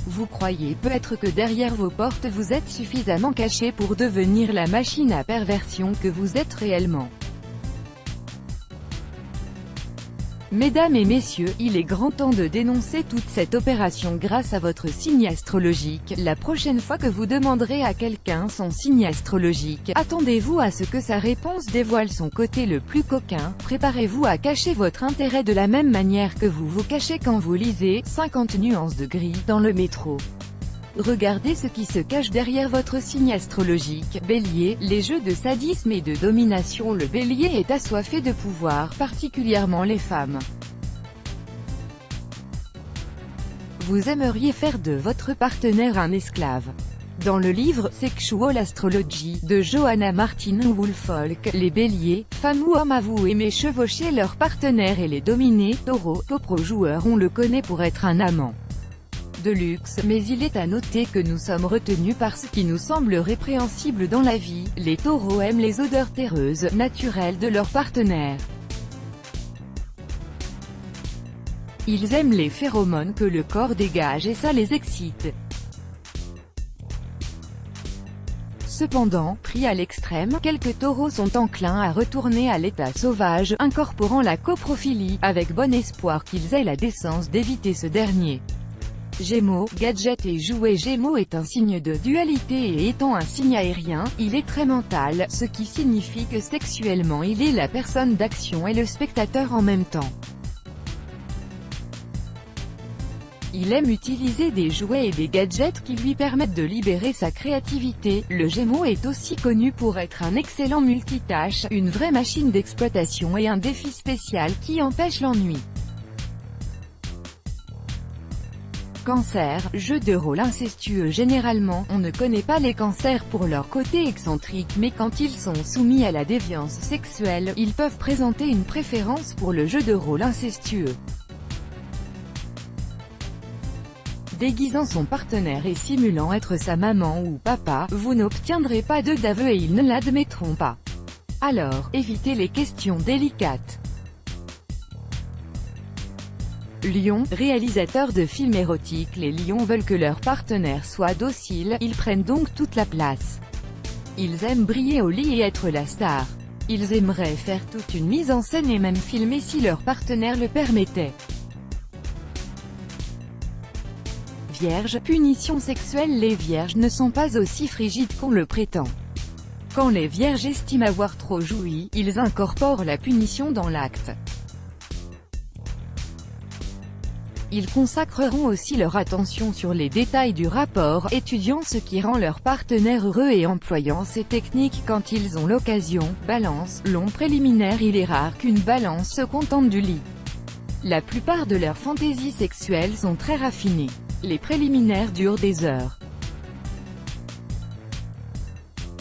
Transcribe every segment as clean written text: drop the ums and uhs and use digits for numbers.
Vous croyez peut-être que derrière vos portes vous êtes suffisamment caché pour devenir la machine à perversion que vous êtes réellement. Mesdames et messieurs, il est grand temps de dénoncer toute cette opération grâce à votre signe astrologique. La prochaine fois que vous demanderez à quelqu'un son signe astrologique, attendez-vous à ce que sa réponse dévoile son côté le plus coquin. Préparez-vous à cacher votre intérêt de la même manière que vous vous cachez quand vous lisez « 50 nuances de gris » dans le métro. Regardez ce qui se cache derrière votre signe astrologique. Bélier, les jeux de sadisme et de domination. Le Bélier est assoiffé de pouvoir, particulièrement les femmes. Vous aimeriez faire de votre partenaire un esclave. Dans le livre « Sexual Astrology » de Johanna Martin Woolfolk, les béliers, femmes ou hommes avouent aimer chevaucher leur partenaire et les dominer. Taureau, copro-joueur, on le connaît pour être un amant de luxe, mais il est à noter que nous sommes retenus par ce qui nous semble répréhensible dans la vie. Les taureaux aiment les odeurs terreuses, naturelles de leur partenaire. Ils aiment les phéromones que le corps dégage et ça les excite. Cependant, pris à l'extrême, quelques taureaux sont enclins à retourner à l'état sauvage, incorporant la coprophilie, avec bon espoir qu'ils aient la décence d'éviter ce dernier. Gémeaux, gadget et jouet. Gémeaux est un signe de dualité et étant un signe aérien, il est très mental, ce qui signifie que sexuellement il est la personne d'action et le spectateur en même temps. Il aime utiliser des jouets et des gadgets qui lui permettent de libérer sa créativité. Le Gémeaux est aussi connu pour être un excellent multitâche, une vraie machine d'exploitation et un défi spécial qui empêche l'ennui. Cancer, jeu de rôle incestueux. Généralement, on ne connaît pas les cancers pour leur côté excentrique, mais quand ils sont soumis à la déviance sexuelle, ils peuvent présenter une préférence pour le jeu de rôle incestueux. Déguisant son partenaire et simulant être sa maman ou papa, vous n'obtiendrez pas d'aveu et ils ne l'admettront pas. Alors, évitez les questions délicates. Lion, réalisateur de films érotiques. Les lions veulent que leur partenaire soit docile, ils prennent donc toute la place. Ils aiment briller au lit et être la star. Ils aimeraient faire toute une mise en scène et même filmer si leur partenaire le permettait. Vierge, punition sexuelle. Les vierges ne sont pas aussi frigides qu'on le prétend. Quand les vierges estiment avoir trop joui, ils incorporent la punition dans l'acte. Ils consacreront aussi leur attention sur les détails du rapport, étudiant ce qui rend leur partenaire heureux et employant ces techniques quand ils ont l'occasion. Balance, long préliminaire. Il est rare qu'une balance se contente du lit. La plupart de leurs fantaisies sexuelles sont très raffinées. Les préliminaires durent des heures.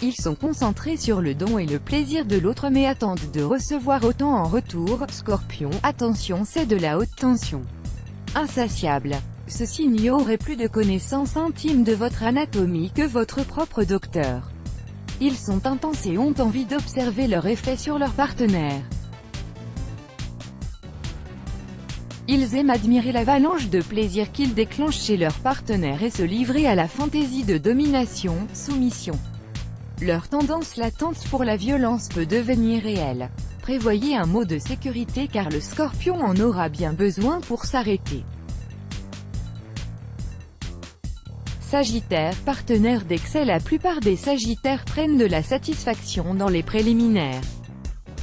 Ils sont concentrés sur le don et le plaisir de l'autre mais attendent de recevoir autant en retour. Scorpion, attention, c'est de la haute tension. Insatiable. Ce signe aurait plus de connaissances intimes de votre anatomie que votre propre docteur. Ils sont intenses et ont envie d'observer leur effet sur leur partenaire. Ils aiment admirer l'avalanche de plaisir qu'ils déclenchent chez leur partenaire et se livrer à la fantaisie de domination, soumission. Leur tendance latente pour la violence peut devenir réelle. Prévoyez un mot de sécurité car le scorpion en aura bien besoin pour s'arrêter. Sagittaire, partenaire d'excès. La plupart des sagittaires prennent de la satisfaction dans les préliminaires.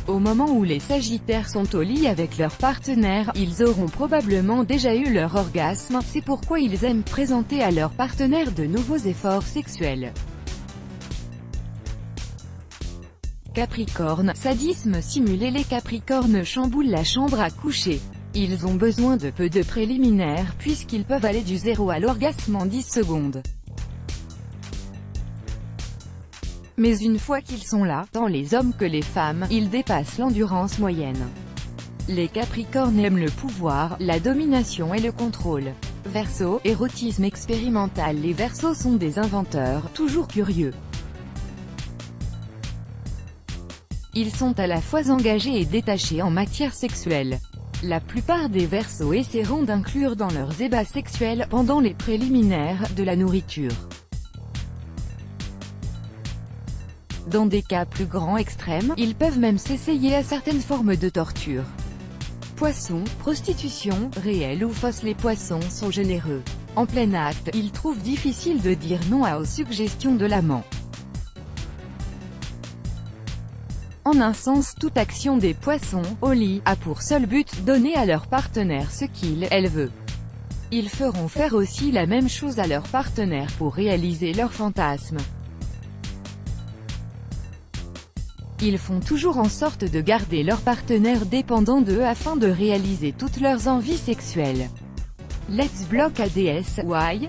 Au moment où les sagittaires sont au lit avec leur partenaire, ils auront probablement déjà eu leur orgasme, c'est pourquoi ils aiment présenter à leur partenaire de nouveaux efforts sexuels. Capricorne, sadisme simulé. Les capricornes chamboulent la chambre à coucher. Ils ont besoin de peu de préliminaires puisqu'ils peuvent aller du 0 à l'orgasme en 10 secondes. Mais une fois qu'ils sont là, tant les hommes que les femmes, ils dépassent l'endurance moyenne. Les capricornes aiment le pouvoir, la domination et le contrôle. Verseau, érotisme expérimental. Les Verseaux sont des inventeurs, toujours curieux. Ils sont à la fois engagés et détachés en matière sexuelle. La plupart des Verseaux essaieront d'inclure dans leurs ébats sexuels, pendant les préliminaires, de la nourriture. Dans des cas plus grands extrêmes, ils peuvent même s'essayer à certaines formes de torture. Poissons, prostitution, réelle ou fausse. Les poissons sont généreux. En plein acte, ils trouvent difficile de dire non aux suggestions de l'amant. En un sens, toute action des poissons, au lit, a pour seul but, donner à leur partenaire ce elle veut. Ils feront faire aussi la même chose à leur partenaire pour réaliser leurs fantasmes. Ils font toujours en sorte de garder leur partenaire dépendant d'eux afin de réaliser toutes leurs envies sexuelles. Let's block ADS, why?